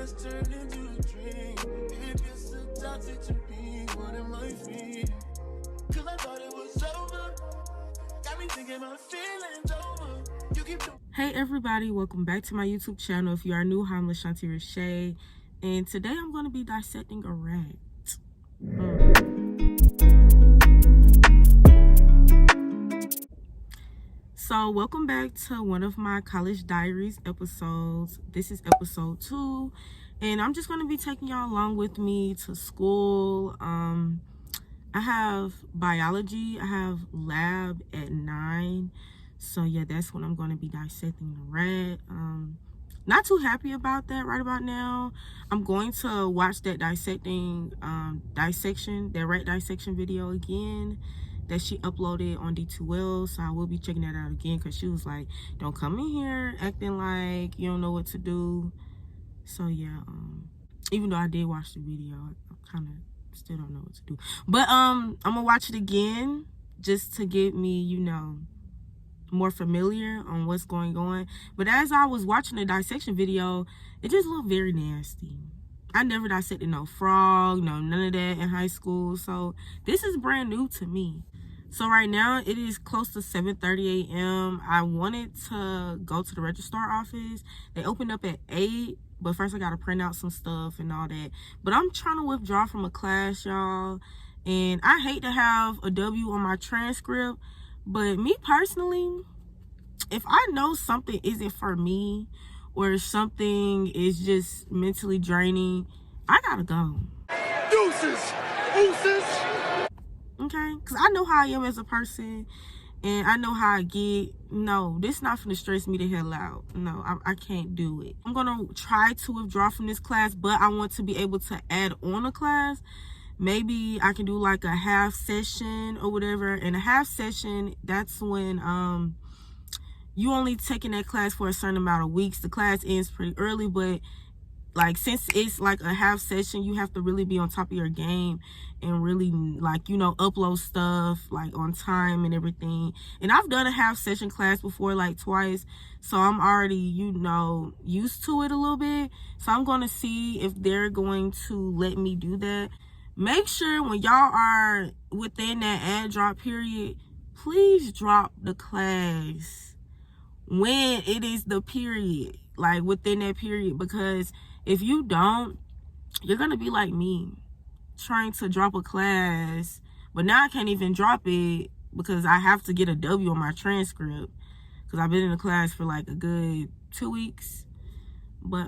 has turned into a dream. It gets so toxic to me. What am I feeling? Cause I thought it was over. Got me thinking my feelings over. You keep doing. Hey everybody, welcome back to my YouTube channel. If you are new, hi, I'm Lashanti Rashay, and today I'm going to be dissecting a rat. So welcome back to one of my college diaries episodes. This is episode 2, and I'm just going to be taking y'all along with me to school. I have biology. I have lab at 9. So yeah, that's when I'm going to be dissecting the rat. Not too happy about that right about now. I'm going to watch that rat dissection video again that she uploaded on D2L. So I will be checking that out again, because she was like, don't come in here acting like you don't know what to do. So yeah, even though I did watch the video, I kind of still don't know what to do. But I'm gonna watch it again just to get me, you know, more familiar on what's going on. But as I was watching the dissection video, it just looked very nasty. I never dissected no frog, none of that in high school, so this is brand new to me. So right now it is close to 7:30 a.m. I wanted to go to the registrar office. They opened up at 8, but first I gotta print out some stuff and all that. But I'm trying to withdraw from a class, y'all, and I hate to have a W on my transcript. But me personally, if I know something isn't for me or something is just mentally draining, I gotta go. Deuces! Deuces! Okay? Because I know how I am as a person, and I know how I get. No, this not finna stress me the hell out. No, I can't do it. I'm gonna try to withdraw from this class, but I want to be able to add on a class. Maybe I can do like a half session or whatever. And a half session, that's when you only taking that class for a certain amount of weeks. The class ends pretty early, but like since it's like a half session, you have to really be on top of your game and really, like, you know, upload stuff like on time and everything. And I've done a half session class before, like twice, so I'm already, you know, used to it a little bit. So I'm going to see if they're going to let me do that. Make sure when y'all are within that ad drop period, please drop the class when it is the period, like within that period. Because if you don't, you're gonna be like me, trying to drop a class, but now I can't even drop it because I have to get a W on my transcript, because I've been in the class for like a good 2 weeks. But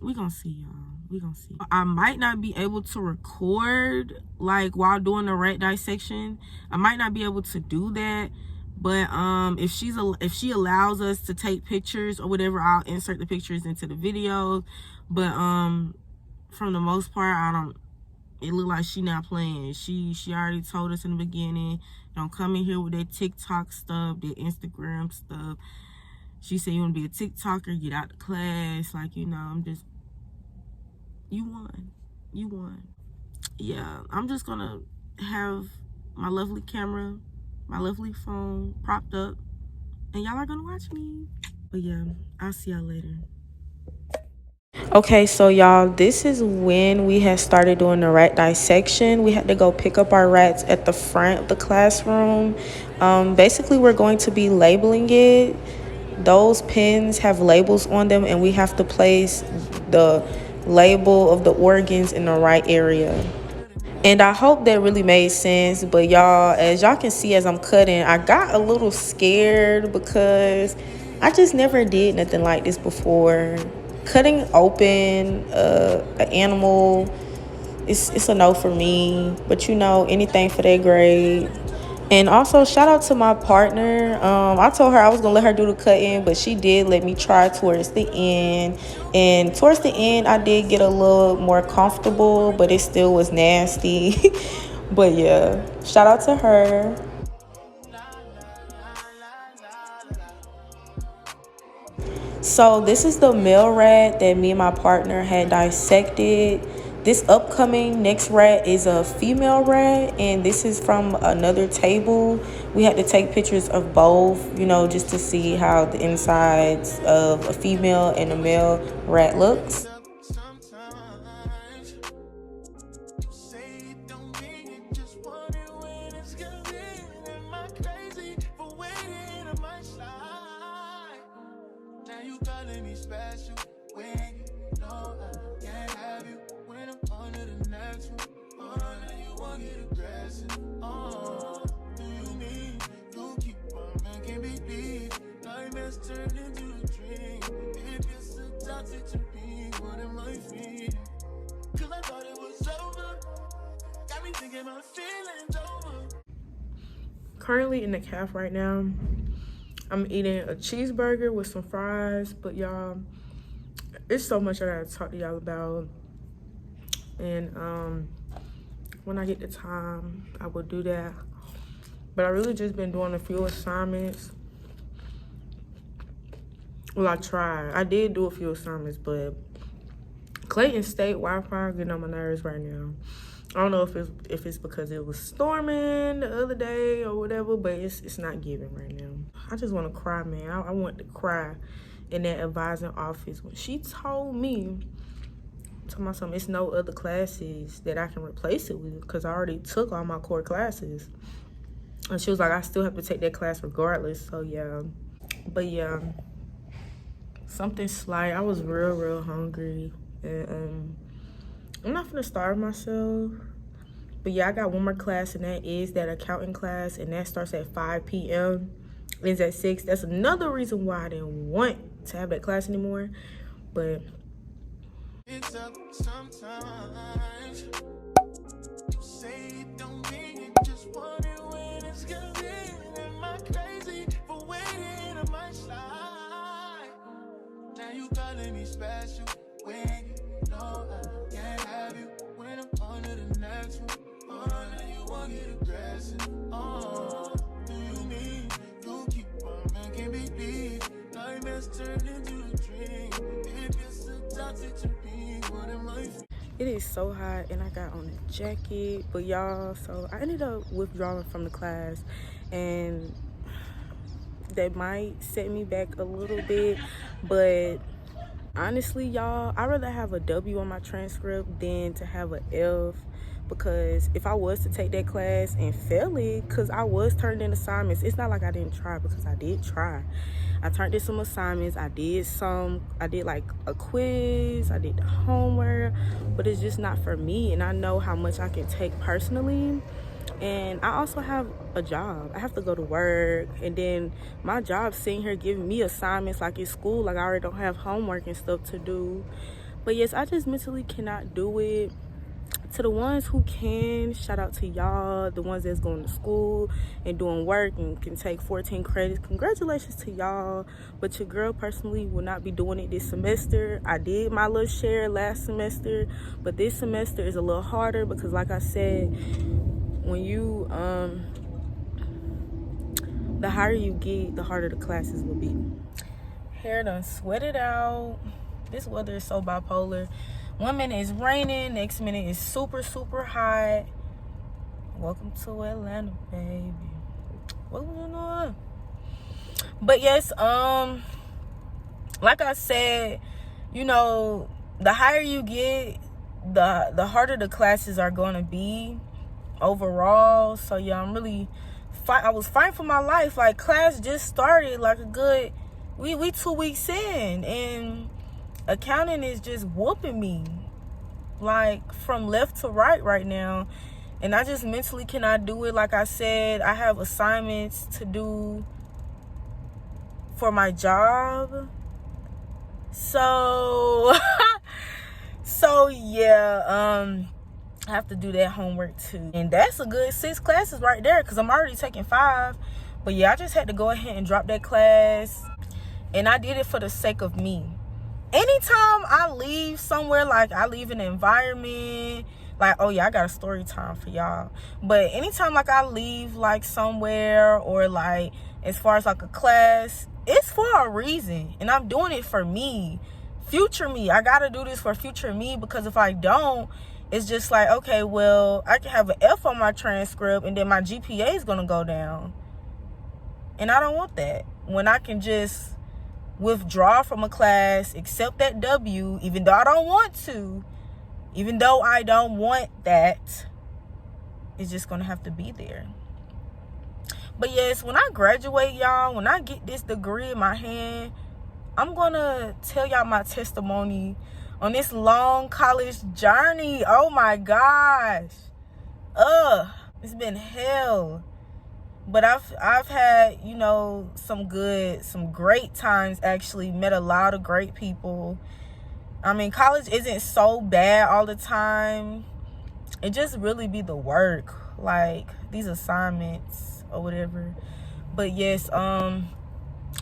we gonna see, y'all. We gonna see. I might not be able to record like while doing the rat dissection. I might not be able to do that. But if she allows us to take pictures or whatever, I'll insert the pictures into the video. But from the most part, it look like she not playing. She already told us in the beginning, don't come in here with that TikTok stuff, that Instagram stuff. She said, you want to be a TikToker, get out the class. Like, you know, I'm just, you won. Yeah, I'm just gonna have my lovely camera, my lovely phone propped up, and y'all are gonna watch me. But yeah, I'll see y'all later. Okay, so y'all, this is when we had started doing the rat dissection. We had to go pick up our rats at the front of the classroom. Basically, we're going to be labeling it. Those pins have labels on them, and we have to place the label of the organs in the right area. And I hope that really made sense. But y'all, as y'all can see as I'm cutting, I got a little scared because I just never did nothing like this before. Cutting open an animal, it's a no for me. But you know, anything for that grade. And also, shout out to my partner. I told her I was gonna let her do the cutting, but she did let me try towards the end. And towards the end, I did get a little more comfortable, but it still was nasty. But yeah, shout out to her. So this is the male rat that me and my partner had dissected. This upcoming next rat is a female rat, and this is from another table. we had to take pictures of both, you know, just to see how the insides of a female and a male rat looks. Currently in the calf right now. I'm eating a cheeseburger with some fries, but y'all, it's so much I gotta talk to y'all about. And when I get the time, I will do that. But I really just been doing a few assignments. Well, I did do a few assignments, but Clayton State Wi-Fi getting on my nerves right now. I don't know if it's because it was storming the other day or whatever, but it's not giving right now. I just want to cry, man. I want to cry in that advising office when she told me, it's no other classes that I can replace it with because I already took all my core classes. And she was like, I still have to take that class regardless. So yeah, but yeah, something slight. I was real hungry, and I'm not gonna starve myself. But yeah, I got one more class, and that is that accounting class, and that starts at 5 p.m. ends at 6. That's another reason why I didn't want to have that class anymore. But it's up sometimes. You say it don't mean it, just want it when it's convenient. Am I crazy for waiting on my slide? Now you calling me special when you know I can't have you. When I'm on to the next one, now you won't get aggressive. Do you mean you keep on making me leave? Nightmares turn into a dream. If you're so toxic to me, what am I? It is so hot, and I got on a jacket, but y'all, so I ended up withdrawing from the class, and that might set me back a little bit, but honestly, y'all, I'd rather have a W on my transcript than to have an F, because if I was to take that class and fail it, because I was turned in assignments, it's not like I didn't try, because I did try. I turned in some assignments, I did like a quiz, I did the homework, but it's just not for me, and I know how much I can take personally. And I also have a job. I have to go to work, and then my job sitting here giving me assignments like it's school, like I already don't have homework and stuff to do. But yes, I just mentally cannot do it. To the ones who can, shout out to y'all. The ones that's going to school and doing work and can take 14 credits, congratulations to y'all. But your girl personally will not be doing it this semester. I did my little share last semester, but this semester is a little harder because, like I said, when you the higher you get, the harder the classes will be. Hair done sweated out. This weather is so bipolar. One minute is raining, next minute is super hot. Welcome to Atlanta, baby. What was going on? But yes, like I said, you know, the higher you get, the harder the classes are gonna be overall. So yeah, I was fighting for my life. Like, class just started like a good we 2 weeks in, and accounting is just whooping me like from left to right now, and I just mentally cannot do it. Like I said, I have assignments to do for my job, so yeah, I have to do that homework too, and that's a good 6 classes right there because I'm already taking 5. But yeah, I just had to go ahead and drop that class, and I did it for the sake of me. Anytime I leave somewhere, like I leave an environment, like, oh yeah, I got a story time for y'all, but anytime like I leave like somewhere, or like as far as like a class, it's for a reason, and I'm doing it for me, future me. I gotta do this for future me, because if I don't, it's just like, okay, well, I can have an F on my transcript and then my GPA is gonna go down. And I don't want that. When I can just withdraw from a class, accept that W, even though I don't want to, even though I don't want that, it's just gonna have to be there. But yes, when I graduate, y'all, when I get this degree in my hand, I'm gonna tell y'all my testimony on this long college journey. Oh my gosh. It's been hell. But I've had, you know, some great times, actually. Met a lot of great people. I mean, college isn't so bad all the time. It just really be the work, like these assignments or whatever. But yes,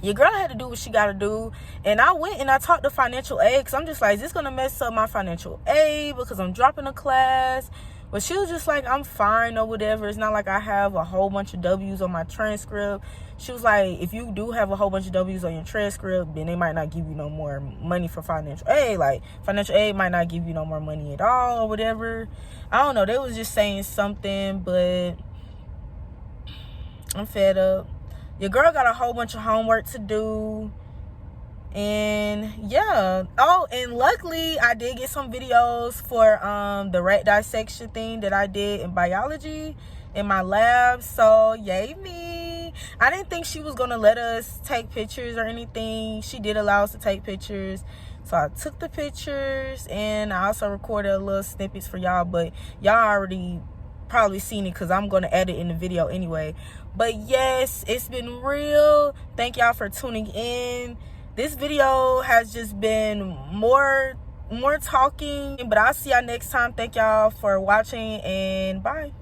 your girl had to do what she got to do. And I went and I talked to financial aid, because I'm just like, is this going to mess up my financial aid because I'm dropping a class? But she was just like, I'm fine or whatever. It's not like I have a whole bunch of W's on my transcript. She was like, if you do have a whole bunch of W's on your transcript, then they might not give you no more money for financial aid. Like, financial aid might not give you no more money at all or whatever. I don't know. They was just saying something, but I'm fed up. Your girl got a whole bunch of homework to do. And yeah. Oh, and luckily I did get some videos for the rat dissection thing that I did in biology in my lab. So yay me. I didn't think she was gonna let us take pictures or anything. She did allow us to take pictures. So I took the pictures, and I also recorded a little snippets for y'all, but y'all already probably seen it because I'm going to edit in the video anyway. But yes, it's been real. Thank y'all for tuning in. This video has just been more talking, but I'll see y'all next time. Thank y'all for watching, and bye.